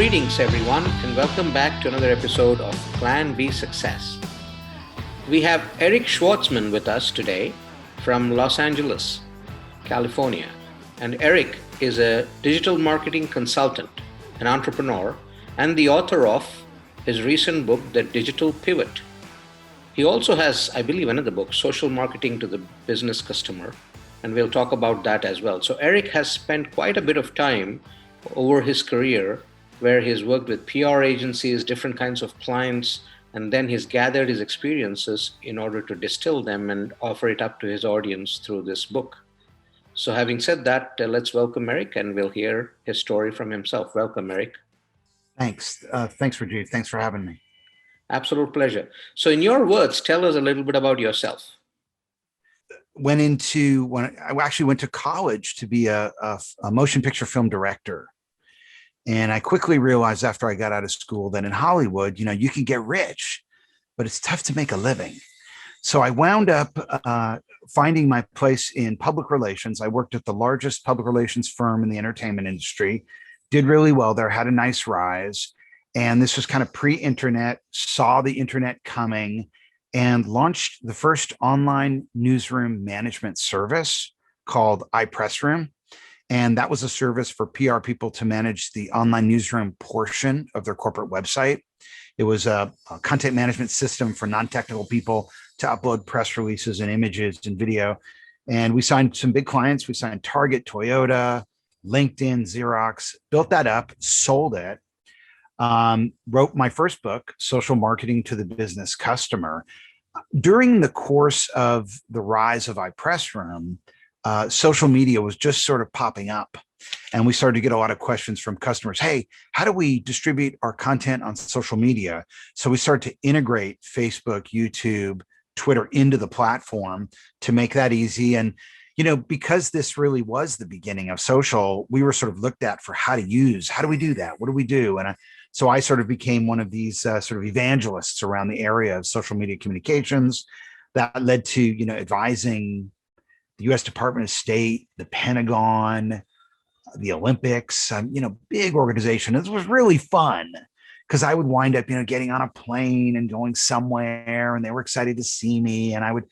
Greetings, everyone, and welcome back to another episode of Plan B Success. We have Eric Schwartzman with us today from Los Angeles, California. And Eric is a digital marketing consultant, an entrepreneur, and the author of his recent book, The Digital Pivot. He also has, I believe, another book, Social Marketing to the Business Customer, and we'll talk about that as well. So Eric has spent quite a bit of time over his career where he's worked with PR agencies, different kinds of clients, and then he's gathered his experiences in order to distill them and offer it up to his audience through this book. So having said that, let's welcome Eric, and we'll hear his story from himself. Welcome, Eric. Thanks. Thanks, Rajiv. Thanks for having me. Absolute pleasure. So in your words, tell us a little bit about yourself. When I actually went to college to be a motion picture film director. And I quickly realized after I got out of school that in Hollywood, you can get rich, but it's tough to make a living. So I wound up finding my place in public relations. I worked at the largest public relations firm in the entertainment industry, did really well there, had a nice rise. And this was kind of pre-internet, saw the internet coming, and launched the first online newsroom management service called iPressroom. And that was a service for PR people to manage the online newsroom portion of their corporate website. It was a content management system for non-technical people to upload press releases and images and video. And we signed some big clients. We signed Target, Toyota, LinkedIn, Xerox, built that up, sold it, wrote my first book, Social Marketing to the Business Customer. During the course of the rise of iPressroom, social media was just sort of popping up, and we started to get a lot of questions from customers. Hey, how do we distribute our content on social media? So we started to integrate Facebook, YouTube, Twitter into the platform to make that easy. And, because this really was the beginning of social, we were sort of looked at for how do we do that? What do we do? And so I sort of became one of these sort of evangelists around the area of social media communications. That led to, advising the U.S. Department of State, the Pentagon, the Olympics, big organization. It was really fun because I would wind up, getting on a plane and going somewhere, and they were excited to see me. And I would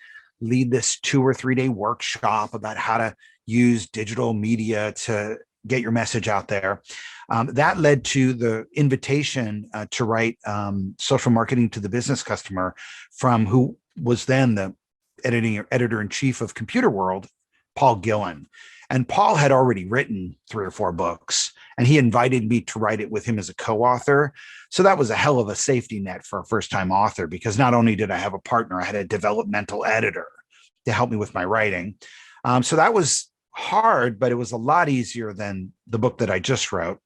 lead this 2 or 3 day workshop about how to use digital media to get your message out there. That led to the invitation to write Social Marketing to the Business Customer from who was then the editor-in-chief of Computer World, Paul Gillen. And Paul had already written 3 or 4 books, and he invited me to write it with him as a co-author. So that was a hell of a safety net for a first-time author, because not only did I have a partner, I had a developmental editor to help me with my writing. So that was hard, but it was a lot easier than the book that I just wrote.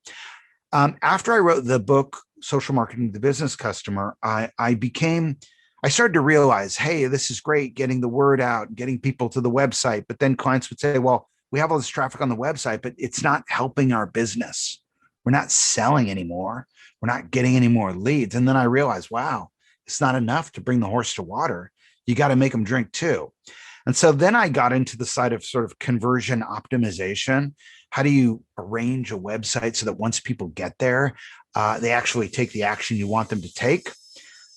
After I wrote the book, Social Marketing to the Business Customer, I started to realize, hey, this is great, getting the word out, getting people to the website. But then clients would say, well, we have all this traffic on the website, but it's not helping our business. We're not selling anymore. We're not getting any more leads. And then I realized, wow, it's not enough to bring the horse to water. You got to make them drink too. And so then I got into the side of sort of conversion optimization. How do you arrange a website so that once people get there, they actually take the action you want them to take?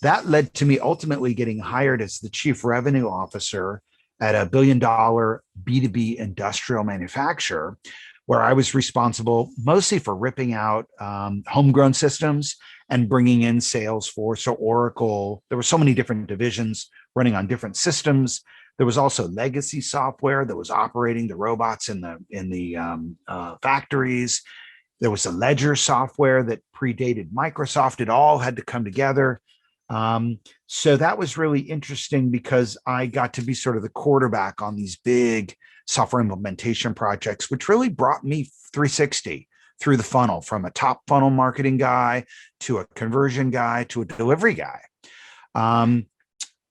That led to me ultimately getting hired as the chief revenue officer at a $1 billion B2B industrial manufacturer, where I was responsible mostly for ripping out homegrown systems and bringing in Salesforce or Oracle. There were so many different divisions running on different systems. There was also legacy software that was operating the robots in the factories. There was a ledger software that predated Microsoft. It all had to come together. So that was really interesting because I got to be sort of the quarterback on these big software implementation projects, which really brought me 360 through the funnel, from a top funnel marketing guy to a conversion guy to a delivery guy.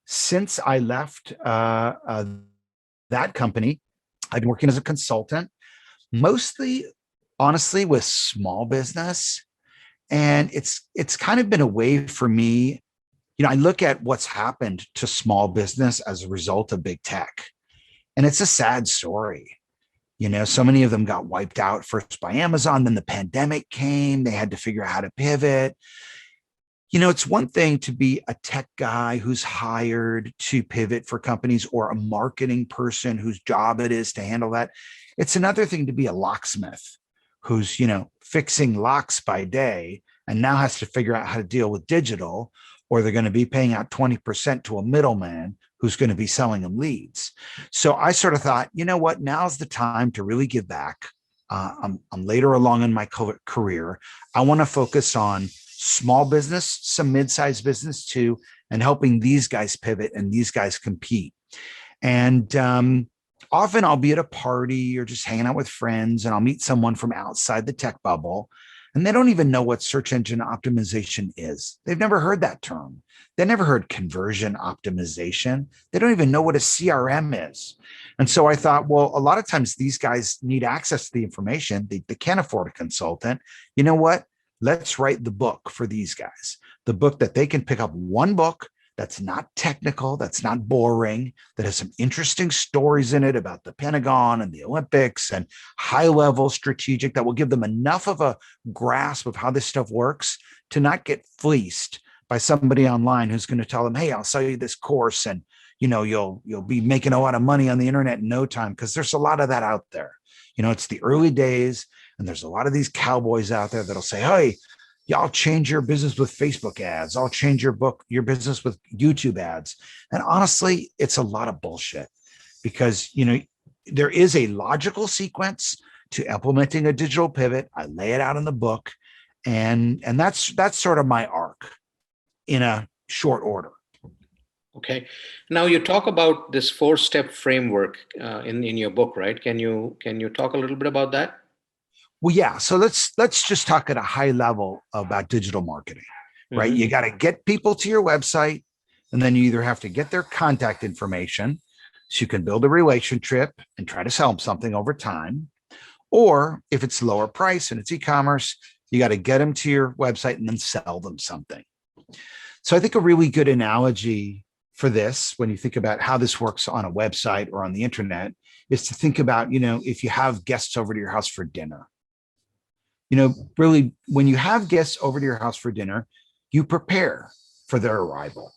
Since I left that company, I've been working as a consultant, mostly, honestly, with small business. And it's kind of been a way for me. I look at what's happened to small business as a result of big tech, and it's a sad story. So many of them got wiped out first by Amazon. Then the pandemic came. They had to figure out how to pivot. It's one thing to be a tech guy who's hired to pivot for companies, or a marketing person whose job it is to handle that. It's another thing to be a locksmith who's, fixing locks by day and now has to figure out how to deal with digital, or they're going to be paying out 20% to a middleman who's going to be selling them leads. So I sort of thought, you know what, now's the time to really give back. I'm later along in my career. I want to focus on small business, some mid-sized business too, and helping these guys pivot and these guys compete. And often I'll be at a party or just hanging out with friends, and I'll meet someone from outside the tech bubble, and they don't even know what search engine optimization is. They've never heard that term. They never heard conversion optimization. They don't even know what a CRM is. And so I thought, well, a lot of times these guys need access to the information. They can't afford a consultant. You know what? Let's write the book for these guys, the book that they can pick up, one book that's not technical, that's not boring, that has some interesting stories in it about the Pentagon and the Olympics and high-level strategic, that will give them enough of a grasp of how this stuff works to not get fleeced by somebody online who's going to tell them, hey, I'll sell you this course and you'll be making a lot of money on the internet in no time, because there's a lot of that out there. It's the early days, and there's a lot of these cowboys out there that'll say, hey, I'll change your business with Facebook ads. I'll change your business with YouTube ads. And honestly, it's a lot of bullshit, because, there is a logical sequence to implementing a digital pivot. I lay it out in the book, and that's sort of my arc in a short order. Okay. Now you talk about this 4-step framework in your book, right? Can you talk a little bit about that? Well, yeah. So let's just talk at a high level about digital marketing, right? Mm-hmm. You got to get people to your website, and then you either have to get their contact information so you can build a relationship and try to sell them something over time. Or if it's lower price and it's e-commerce, you got to get them to your website and then sell them something. So I think a really good analogy for this, when you think about how this works on a website or on the internet, is to think about, if you have guests over to your house for dinner. Really, when you have guests over to your house for dinner, you prepare for their arrival.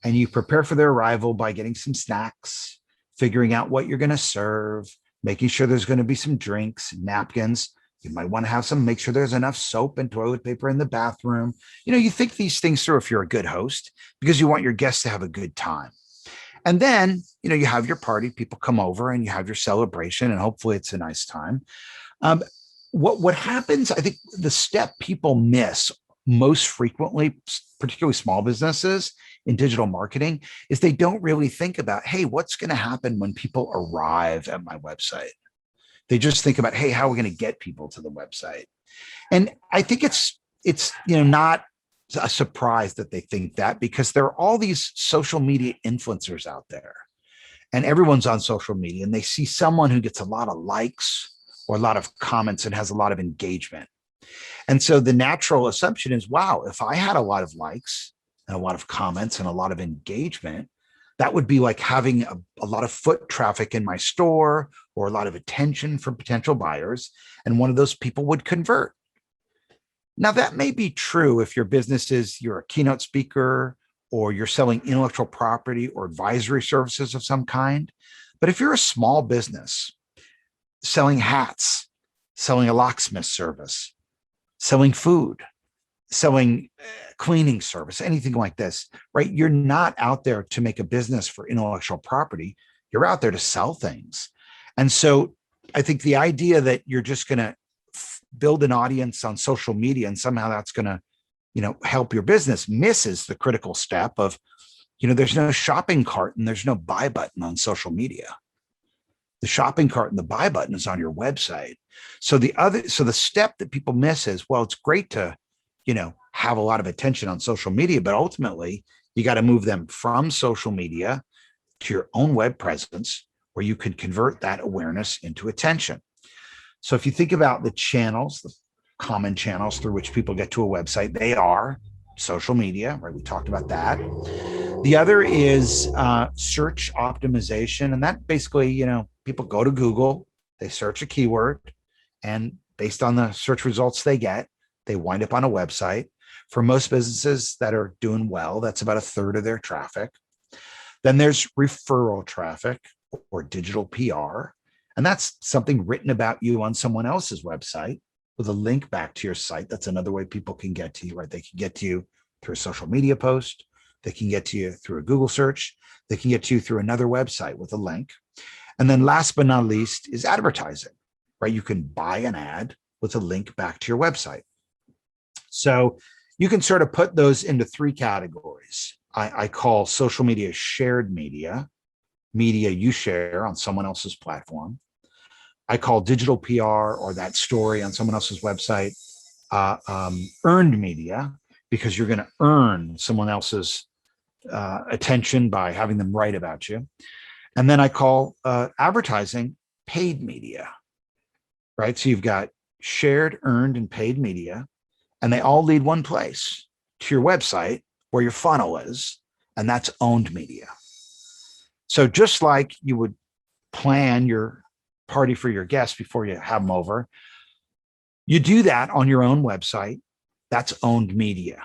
And you prepare for their arrival by getting some snacks, figuring out what you're going to serve, making sure there's going to be some drinks, napkins. You might want to have make sure there's enough soap and toilet paper in the bathroom. You think these things through if you're a good host, because you want your guests to have a good time. And then, you have your party, people come over, and you have your celebration, and hopefully it's a nice time. What happens, I think the step people miss most frequently, particularly small businesses in digital marketing, is they don't really think about, hey, what's going to happen when people arrive at my website? They just think about, hey, how are we going to get people to the website? And I think it's not a surprise that they think that, because there are all these social media influencers out there, and everyone's on social media, and they see someone who gets a lot of likes or a lot of comments and has a lot of engagement. And so the natural assumption is, wow, if I had a lot of likes and a lot of comments and a lot of engagement, that would be like having a lot of foot traffic in my store, or a lot of attention from potential buyers, and one of those people would convert. Now, that may be true if your business is, you're a keynote speaker, or you're selling intellectual property or advisory services of some kind. But if you're a small business selling hats, selling a locksmith service, selling food, selling cleaning service, anything like this, right? You're not out there to make a business for intellectual property. You're out there to sell things. And so I think the idea that you're just going to build an audience on social media and somehow that's going to, help your business misses the critical step of, there's no shopping cart and there's no buy button on social media. The shopping cart and the buy button is on your website. So the step that people miss is, well, it's great to, have a lot of attention on social media, but ultimately you got to move them from social media to your own web presence, where you can convert that awareness into attention. So if you think about the channels, the common channels through which people get to a website, they are social media, right? We talked about that. The other is search optimization. And that basically, people go to Google, They search a keyword, and based on the search results they get, they wind up on a website. For most businesses that are doing well, that's about a third of their traffic. Then there's referral traffic or digital PR. And that's something written about you on someone else's website with a link back to your site. That's another way people can get to you, right? They can get to you through a social media post. They can get to you through a Google search. They can get to you through another website with a link. And then last but not least is advertising, right? You can buy an ad with a link back to your website. So you can sort of put those into three categories. I call social media shared media, media you share on someone else's platform. I call digital PR or that story on someone else's website earned media, because you're going to earn someone else's attention by having them write about you. And then I call advertising paid media, right? So you've got shared, earned, and paid media, and they all lead one place, to your website where your funnel is, and that's owned media. So just like you would plan your party for your guests before you have them over, you do that on your own website. That's owned media.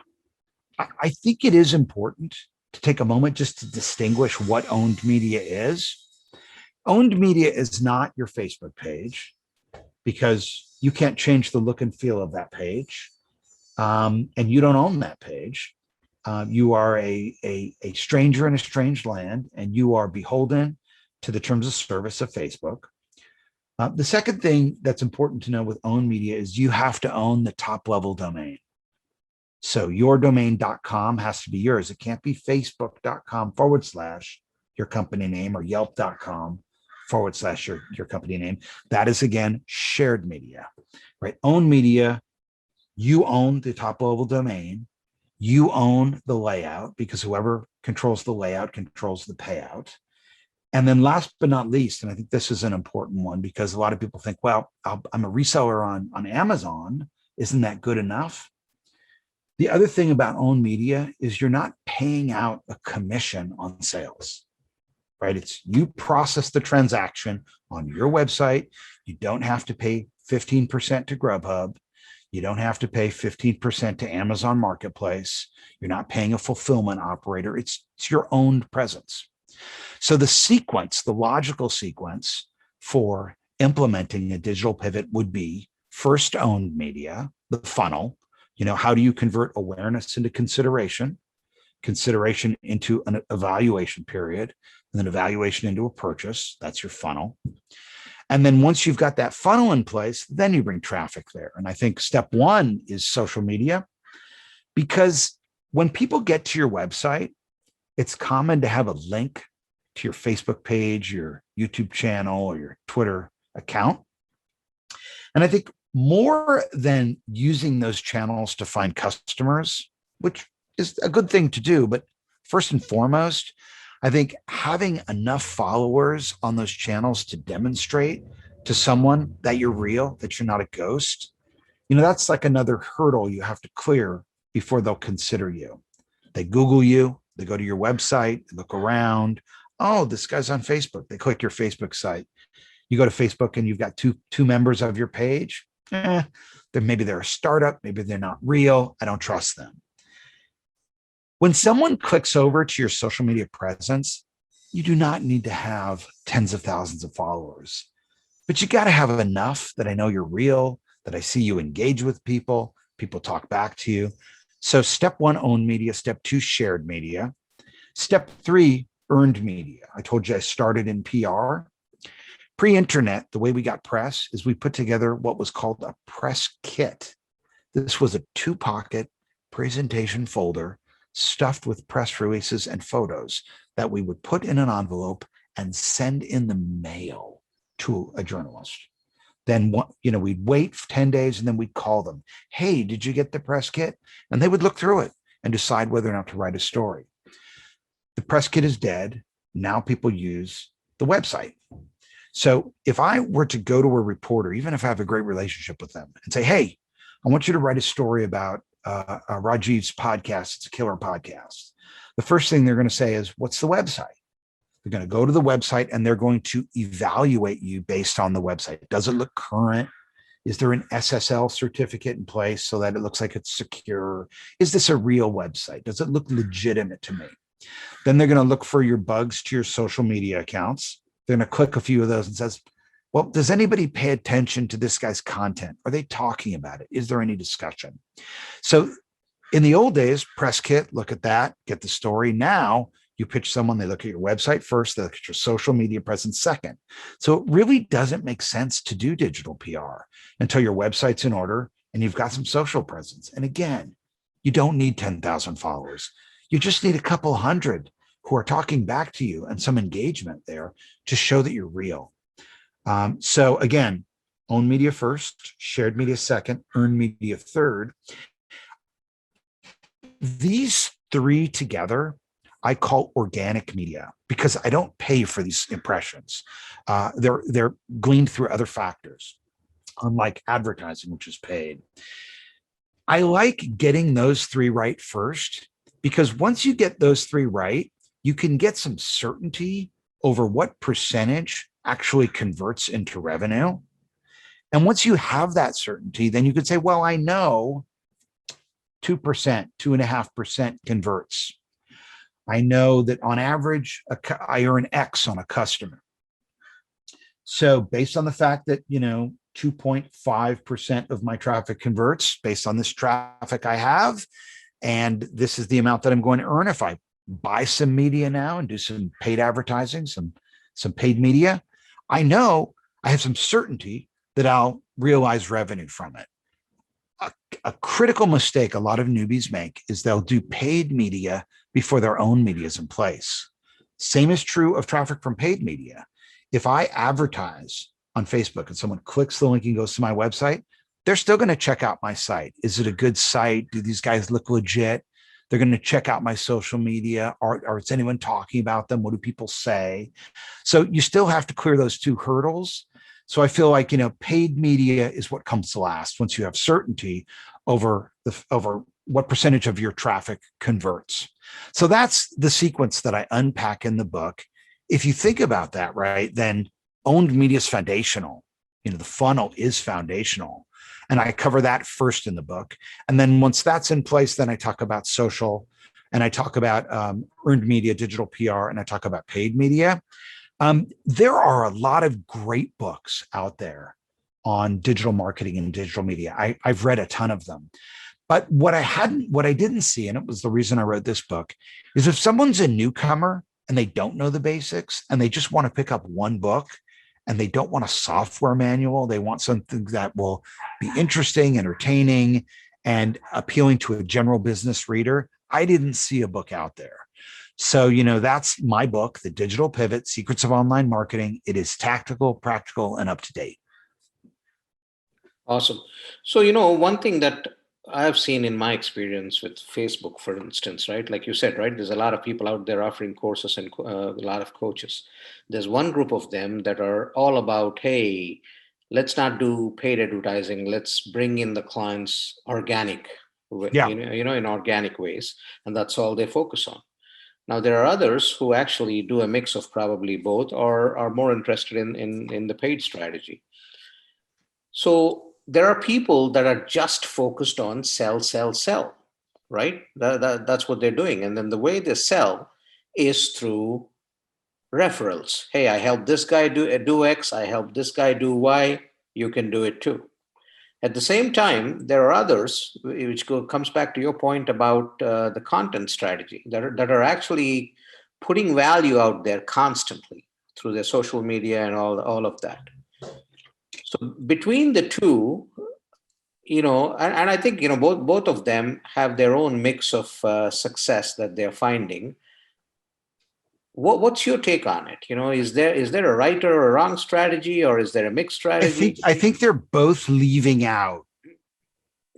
I think it is important to take a moment just to distinguish what owned media is. Owned media is not your Facebook page, because you can't change the look and feel of that page. And you don't own that page. You are a stranger in a strange land, and you are beholden to the terms of service of Facebook. The second thing that's important to know with owned media is you have to own the top level domain. So yourdomain.com has to be yours. It can't be facebook.com/ your company name, or yelp.com/ your company name. That is, again, shared media, right? Owned media, you own the top level domain. You own the layout, because whoever controls the layout controls the payout. And then last but not least, and I think this is an important one, because a lot of people think, well, I'm a reseller on Amazon. Isn't that good enough? The other thing about owned media is you're not paying out a commission on sales, right? It's you process the transaction on your website. You don't have to pay 15% to Grubhub. You don't have to pay 15% to Amazon Marketplace. You're not paying a fulfillment operator. It's your own presence. So the sequence, the logical sequence for implementing a digital pivot would be first owned media, the funnel. How do you convert awareness into consideration into an evaluation period, and then evaluation into a purchase? That's your funnel. And then once you've got that funnel in place, then you bring traffic there. And I think step one is social media, because when people get to your website, it's common to have a link to your Facebook page, your YouTube channel, or your Twitter account. And I think more than using those channels to find customers, which is a good thing to do, but first and foremost, I think having enough followers on those channels to demonstrate to someone that you're real, that you're not a ghost, that's like another hurdle you have to clear before they'll consider you. They Google you, they go to your website, they look around. Oh, this guy's on Facebook. They click your Facebook site. You go to Facebook and you've got two members of your page. Maybe they're a startup, maybe they're not real. I don't trust them. When someone clicks over to your social media presence, you do not need to have tens of thousands of followers, but you got to have enough that I know you're real, that I see you engage with people talk back to you. So step one, owned media. Step two, shared media. Step three, earned media. I told you I started in PR. Pre-internet, the way we got press is we put together what was called a press kit. This was a 2-pocket presentation folder stuffed with press releases and photos that we would put in an envelope and send in the mail to a journalist. Then, we'd wait 10 days and then we'd call them. Hey, did you get the press kit? And they would look through it and decide whether or not to write a story. The press kit is dead. Now people use the website. So if I were to go to a reporter, even if I have a great relationship with them, and say, hey, I want you to write a story about Rajiv's podcast. It's a killer podcast. The first thing they're going to say is, what's the website? They're going to go to the website and they're going to evaluate you based on the website. Does it look current? Is there an SSL certificate in place so that it looks like it's secure? Is this a real website? Does it look legitimate to me? Then they're going to look for your bugs to your social media accounts. They're going to click a few of those and says, well, does anybody pay attention to this guy's content? Are they talking about it? Is there any discussion? So in the old days, press kit, look at that, get the story. Now you pitch someone, they look at your website first, they look at your social media presence second. So it really doesn't make sense to do digital PR until your website's in order and you've got some social presence. And again, you don't need 10,000 followers. You just need a couple hundred who are talking back to you and some engagement there to show that you're real. So again, own media first, shared media second, earned media third. These three together, I call organic media because I don't pay for these impressions. They're gleaned through other factors, unlike advertising, which is paid. I like getting those three right first because once you get those three right, you can get some certainty over what percentage actually converts into revenue. And once you have that certainty, then you could say, well, I know 2%, 2.5% converts. I know that on average, I earn X on a customer. So based on the fact that, 2.5% of my traffic converts based on this traffic I have, and this is the amount that I'm going to earn if I buy some media now and do some paid advertising, some paid media, I know I have some certainty that I'll realize revenue from it. A critical mistake a lot of newbies make is they'll do paid media before their own media is in place. Same is true of traffic from paid media. If I advertise on Facebook and someone clicks the link and goes to my website, they're still going to check out my site. Is it a good site? Do these guys look legit? They're going to check out my social media. Or is anyone talking about them? What do people say? So you still have to clear those two hurdles. So I feel like, paid media is what comes last once you have certainty over what percentage of your traffic converts. So that's the sequence that I unpack in the book. If you think about that, right, then owned media is foundational. The funnel is foundational. And I cover that first in the book. And then once that's in place, then I talk about social and I talk about earned media, digital PR, and I talk about paid media. There are a lot of great books out there on digital marketing and digital media. I've read a ton of them. But what I didn't see, and it was the reason I wrote this book, is if someone's a newcomer and they don't know the basics and they just want to pick up one book and they don't want a software manual, they want something that will be interesting, entertaining, and appealing to a general business reader, I didn't see a book out there. So, that's my book, The Digital Pivot, Secrets of Online Marketing. It is tactical, practical, and up to date. Awesome. So, one thing that I've seen in my experience with Facebook, for instance, right? Like you said, right? There's a lot of people out there offering courses and a lot of coaches. There's one group of them that are all about, hey, let's not do paid advertising. Let's bring in the clients organic, in organic ways. And that's all they focus on. Now, there are others who actually do a mix of probably both or are more interested in the paid strategy. So there are people that are just focused on sell, right? That's what they're doing. And then the way they sell is through referrals. Hey, I helped this guy do X. I helped this guy do Y. You can do it too. At the same time, there are others, which comes back to your point about the content strategy, that are actually putting value out there constantly through their social media and all of that. So between the two, and I think, both of them have their own mix of success that they're finding. What's your take on it? Is there a right or a wrong strategy, or is there a mixed strategy? I think they're both leaving out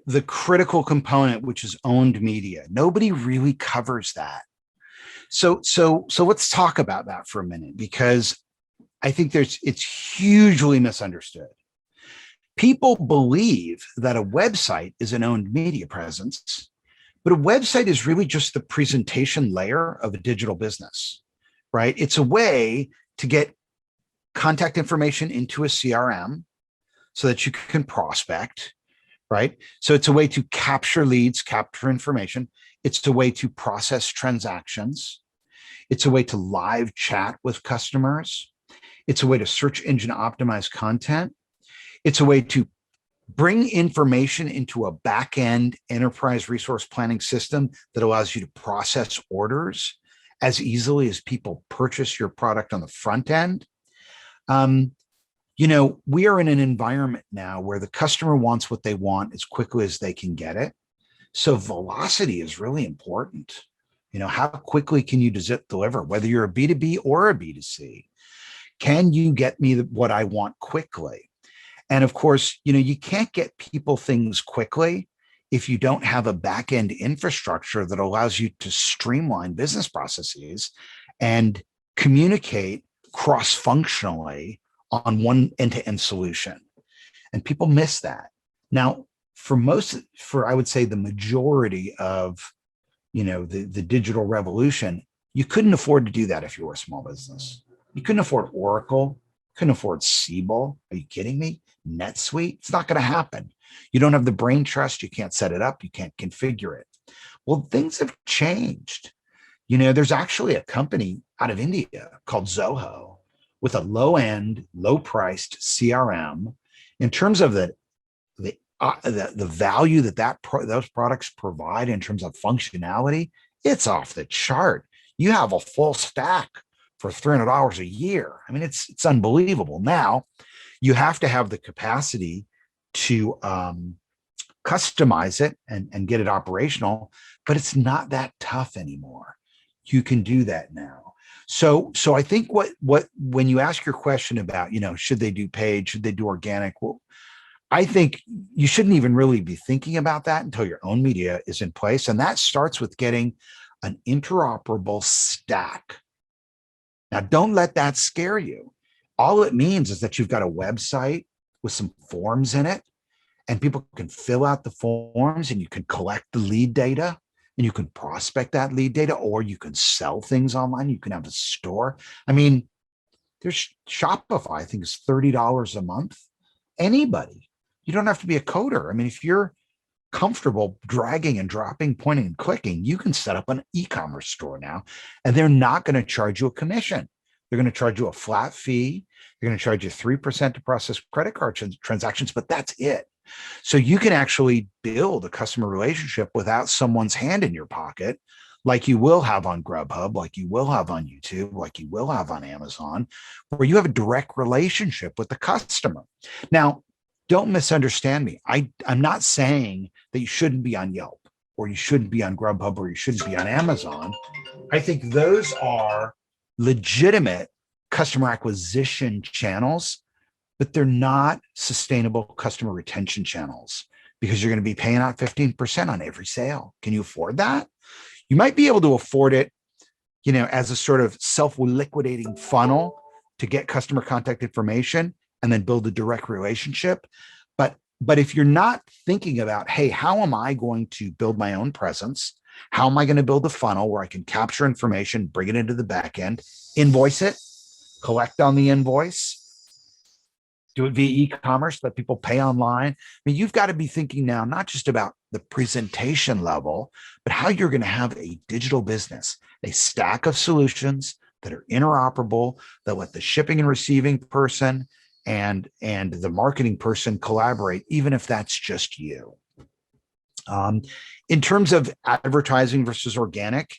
the critical component, which is owned media. Nobody really covers that. So let's talk about that for a minute, because I think it's hugely misunderstood. People believe that a website is an owned media presence, but a website is really just the presentation layer of a digital business. right? It's a way to get contact information into a CRM so that you can prospect, right? So it's a way to capture leads, capture information. It's a way to process transactions. It's a way to live chat with customers. It's a way to search engine optimize content. It's a way to bring information into a back-end enterprise resource planning system that allows you to process orders as easily as people purchase your product on the front end. We are in an environment now where the customer wants what they want as quickly as they can get it. So velocity is really important. How quickly can you deliver, whether you're a B2B or a B2C? Can you get me what I want quickly? And of course, you can't get people things quickly if you don't have a back-end infrastructure that allows you to streamline business processes and communicate cross-functionally on one end-to-end solution. And people miss that. Now, for I would say the majority of, the digital revolution, you couldn't afford to do that if you were a small business. You couldn't afford Oracle, couldn't afford Siebel. Are you kidding me? NetSuite? It's not going to happen. You don't have the brain trust. You can't set it up. You can't configure it. Well, things have changed. There's actually a company out of India called Zoho with a low-end, low-priced CRM. In terms of the value those products provide in terms of functionality, it's off the chart. You have a full stack for $300 a year. I mean, it's unbelievable. Now, you have to have the capacity to customize it and get it operational, but it's not that tough anymore. You can do that now. So I think when you ask your question about, should they do paid, should they do organic? Well, I think you shouldn't even really be thinking about that until your own media is in place. And that starts with getting an interoperable stack. Now, don't let that scare you. All it means is that you've got a website with some forms in it, and people can fill out the forms, and you can collect the lead data, and you can prospect that lead data, or you can sell things online. You can have a store. I mean, there's Shopify, I think, is $30 a month. Anybody. You don't have to be a coder. I mean, if you're comfortable dragging and dropping, pointing and clicking, you can set up an e-commerce store now, and they're not going to charge you a commission. They're going to charge you a flat fee. They're going to charge you 3% to process credit card transactions, but that's it. So you can actually build a customer relationship without someone's hand in your pocket, like you will have on Grubhub, like you will have on YouTube, like you will have on Amazon, where you have a direct relationship with the customer. Now, don't misunderstand me. I'm not saying that you shouldn't be on Yelp or you shouldn't be on Grubhub or you shouldn't be on Amazon. I think those are legitimate customer acquisition channels, but they're not sustainable customer retention channels because you're going to be paying out 15% on every sale. Can you afford that? You might be able to afford it, as a sort of self-liquidating funnel to get customer contact information and then build a direct relationship. But if you're not thinking about, hey, how am I going to build my own presence? How am I going to build a funnel where I can capture information, bring it into the back end, invoice it, collect on the invoice, do it via e-commerce, let people pay online? I mean, you've got to be thinking now, not just about the presentation level, but how you're going to have a digital business, a stack of solutions that are interoperable, that let the shipping and receiving person and the marketing person collaborate, even if that's just you. In terms of advertising versus organic,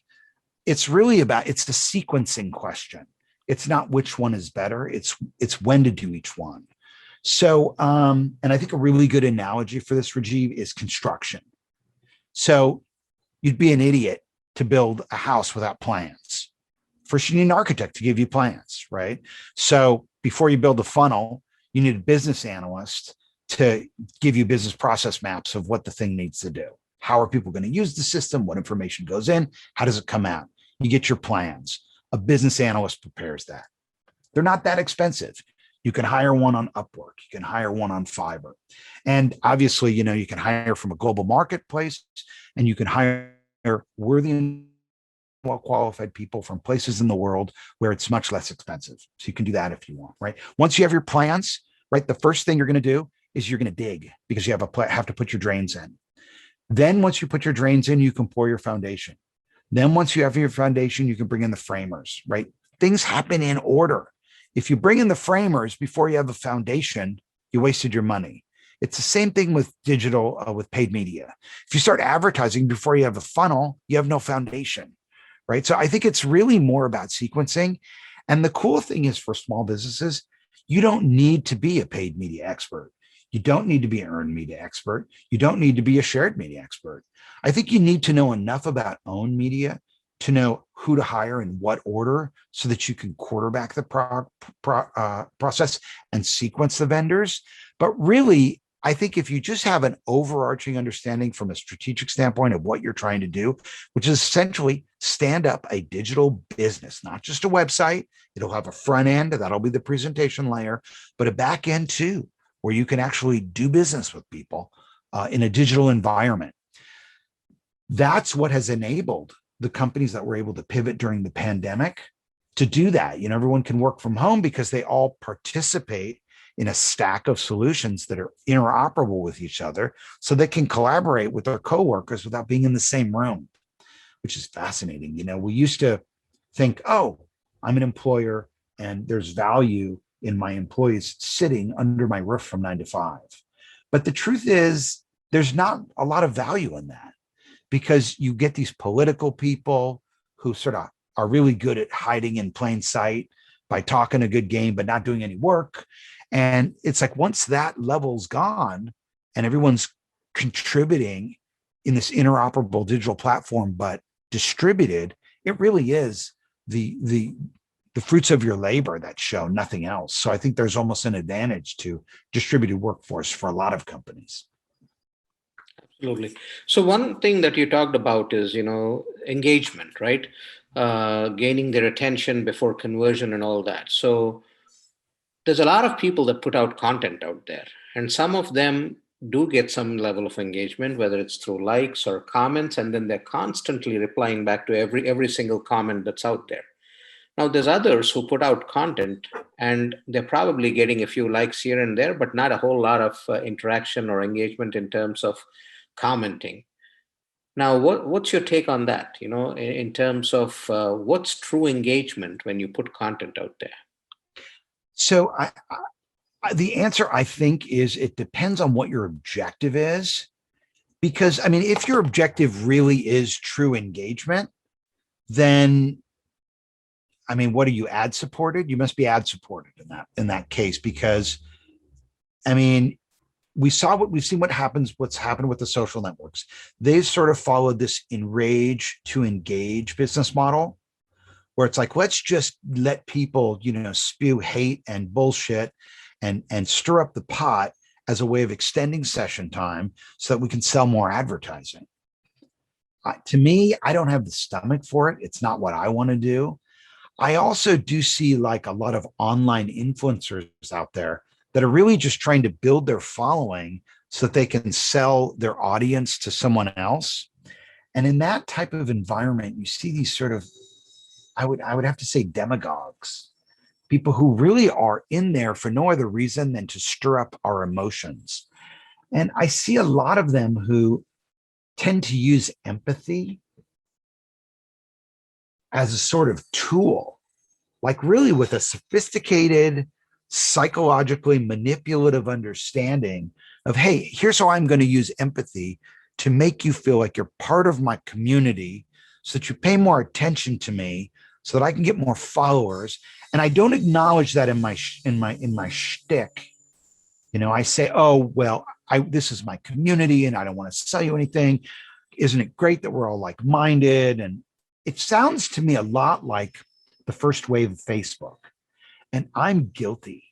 it's really it's the sequencing question. It's not which one is better. It's when to do each one. So, and I think a really good analogy for this, Rajiv, is construction. So you'd be an idiot to build a house without plans. First, you need an architect to give you plans, right? So before you build a funnel, you need a business analyst to give you business process maps of what the thing needs to do. How are people going to use the system? What information goes in? How does it come out? You get your plans. A business analyst prepares that. They're not that expensive. You can hire one on Upwork. You can hire one on Fiverr. And obviously, you can hire from a global marketplace, and you can hire worthy well qualified people from places in the world where it's much less expensive. So you can do that if you want, right? Once you have your plans, right, the first thing you're going to do is you're going to dig because you have to put your drains in. Then once you put your drains in, you can pour your foundation. Then once you have your foundation, you can bring in the framers, right? Things happen in order. If you bring in the framers before you have a foundation, you wasted your money. It's the same thing with digital, with paid media. If you start advertising before you have a funnel, you have no foundation, right? So I think it's really more about sequencing. And the cool thing is for small businesses, you don't need to be a paid media expert. You don't need to be an earned media expert. You don't need to be a shared media expert. I think you need to know enough about owned media to know who to hire in what order so that you can quarterback the process and sequence the vendors. But really, I think if you just have an overarching understanding from a strategic standpoint of what you're trying to do, which is essentially stand up a digital business, not just a website. It'll have a front end, that'll be the presentation layer, but a back end too, where you can actually do business with people in a digital environment. That's what has enabled the companies that were able to pivot during the pandemic to do that. You know, everyone can work from home because they all participate in a stack of solutions that are interoperable with each other so they can collaborate with their coworkers without being in the same room, which is fascinating. You know, we used to think, oh, I'm an employer and there's value in my employees sitting under my roof from 9 to 5. But the truth is, there's not a lot of value in that because you get these political people who sort of are really good at hiding in plain sight by talking a good game, but not doing any work. And it's like once that level's gone and everyone's contributing in this interoperable digital platform, but distributed, it really is the fruits of your labor that show, nothing else. So I think there's almost an advantage to distributed workforce for a lot of companies. Absolutely. So one thing that you talked about is, engagement, right? Gaining their attention before conversion and all that. So there's a lot of people that put out content out there, and some of them do get some level of engagement, whether it's through likes or comments, and then they're constantly replying back to every single comment that's out there. Now, there's others who put out content and they're probably getting a few likes here and there, but not a whole lot of interaction or engagement in terms of commenting. Now, what's your take on that? In terms of what's true engagement when you put content out there? So the answer, I think, is it depends on what your objective is. Because, I mean, if your objective really is true engagement, then, I mean, what are you, ad supported? You must be ad supported in that case, because, I mean, we've seen what's happened with the social networks. They've sort of followed this enrage to engage business model, where it's like, let's just let people, spew hate and bullshit and stir up the pot as a way of extending session time so that we can sell more advertising. To me, I don't have the stomach for it. It's not what I want to do. I also do see like a lot of online influencers out there that are really just trying to build their following so that they can sell their audience to someone else. And in that type of environment, you see these sort of, I would have to say, demagogues, people who really are in there for no other reason than to stir up our emotions. And I see a lot of them who tend to use empathy as a sort of tool, like really with a sophisticated, psychologically manipulative understanding of, hey, here's how I'm going to use empathy to make you feel like you're part of my community so that you pay more attention to me so that I can get more followers. And I don't acknowledge that in my shtick. I say, oh, well, this is my community and I don't want to sell you anything. Isn't it great that we're all like-minded? And it sounds to me a lot like the first wave of Facebook. And I'm guilty,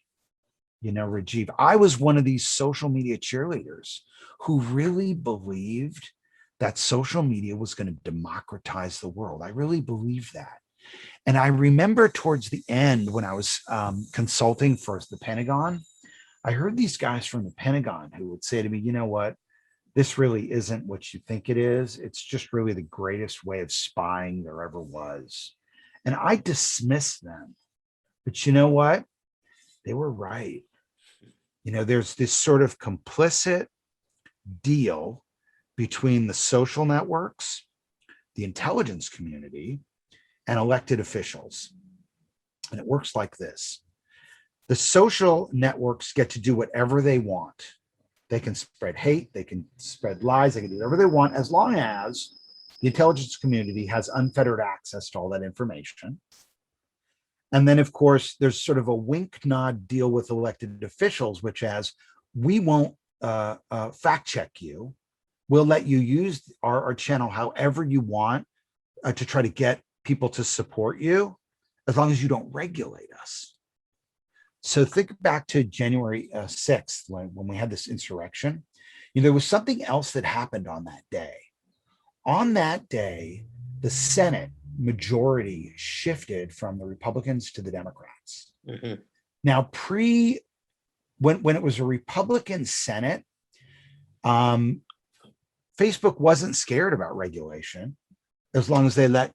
Rajiv. I was one of these social media cheerleaders who really believed that social media was going to democratize the world. I really believed that. And I remember towards the end when I was consulting for the Pentagon, I heard these guys from the Pentagon who would say to me, you know what, this really isn't what you think it is. It's just really the greatest way of spying there ever was. And I dismissed them. But you know what? They were right. There's this sort of complicit deal between the social networks, the intelligence community, and elected officials. And it works like this. The social networks get to do whatever they want. They can spread hate, they can spread lies, they can do whatever they want, as long as the intelligence community has unfettered access to all that information. And then, of course, there's sort of a wink nod deal with elected officials, which has, we won't fact check you. We'll let you use our channel however you want to try to get people to support you, as long as you don't regulate us. So think back to January 6th, when we had this insurrection. There was something else that happened on that day. On that day, the Senate majority shifted from the Republicans to the Democrats. Mm-hmm. Now, when it was a Republican Senate, Facebook wasn't scared about regulation as long as they let,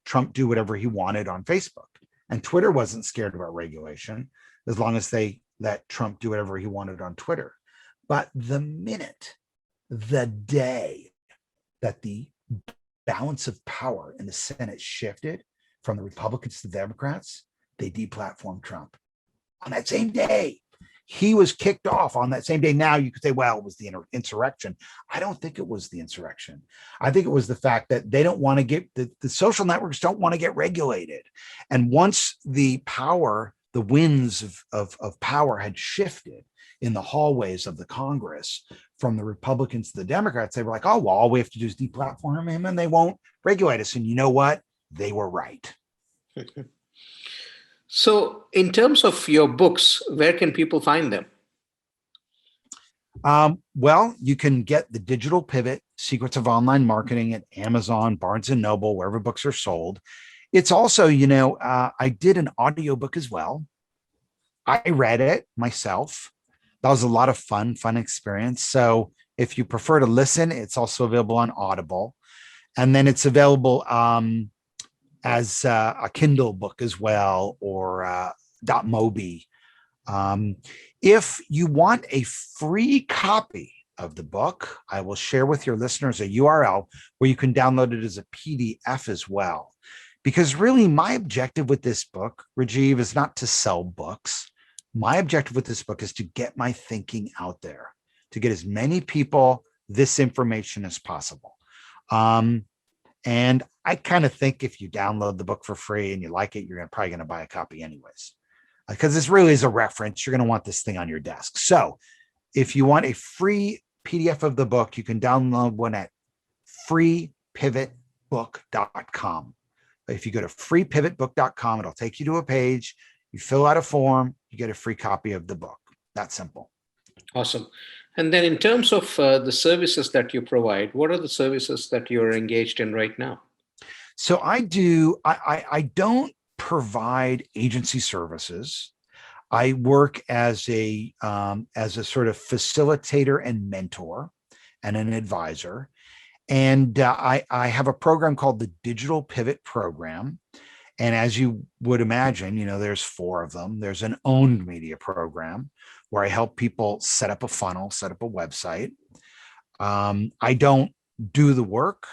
Trump do whatever he wanted on Facebook. And Twitter wasn't scared about regulation as long as they let Trump do whatever he wanted on Twitter. But the day that the balance of power in the Senate shifted from the Republicans to the Democrats, they deplatformed Trump. On that same day, he was kicked off on that same day. Now you could say, well, it was the insurrection. I don't think it was the insurrection. I think it was the fact that they don't want to get, the social networks don't want to get regulated. And once the winds of power had shifted in the hallways of the Congress from the Republicans to the Democrats, they were like, oh, well, all we have to do is deplatform him and they won't regulate us. And you know what? They were right. So in terms of your books, where can people find them? Well, you can get The Digital Pivot, Secrets of Online Marketing at Amazon, Barnes & Noble, wherever books are sold. It's also, I did an audiobook as well. I read it myself. That was a lot of fun experience. So if you prefer to listen, it's also available on Audible. And then it's available as a Kindle book as well, or .mobi. If you want a free copy of the book, I will share with your listeners a URL where you can download it as a PDF as well. Because really, my objective with this book, Rajiv, is not to sell books. My objective with this book is to get my thinking out there, to get as many people this information as possible. And I kind of think if you download the book for free and you like it, you're probably going to buy a copy anyways, because this really is a reference. You're going to want this thing on your desk. So if you want a free PDF of the book, you can download one at freepivotbook.com. If you go to freepivotbook.com, it'll take you to a page. You fill out a form, you get a free copy of the book. That's simple. Awesome. And then in terms of the services that you provide, what are the services that you're engaged in right now? So I don't provide agency services. I work as a sort of facilitator and mentor and an advisor. And I have a program called the Digital Pivot Program. And as you would imagine, there's 4 of them. There's an owned media program where I help people set up a funnel, set up a website. I don't do the work.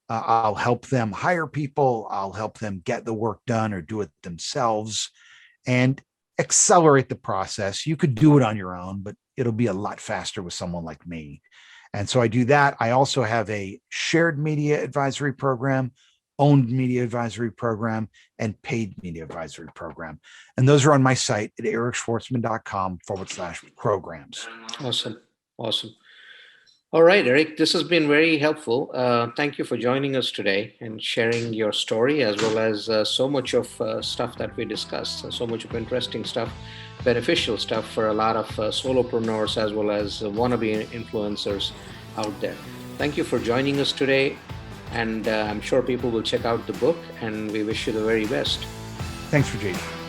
I'll help them hire people. I'll help them get the work done or do it themselves and accelerate the process. You could do it on your own, but it'll be a lot faster with someone like me. And so I do that. I also have a shared media advisory program, owned media advisory program, and paid media advisory program. And those are on my site at ericschwartzman.com/programs. Awesome. All right, Eric, this has been very helpful. Thank you for joining us today and sharing your story, as well as so much of stuff that we discussed, so much of interesting stuff, beneficial stuff for a lot of solopreneurs as well as wannabe influencers out there. Thank you for joining us today. And I'm sure people will check out the book, and we wish you the very best. Thanks, Rajiv.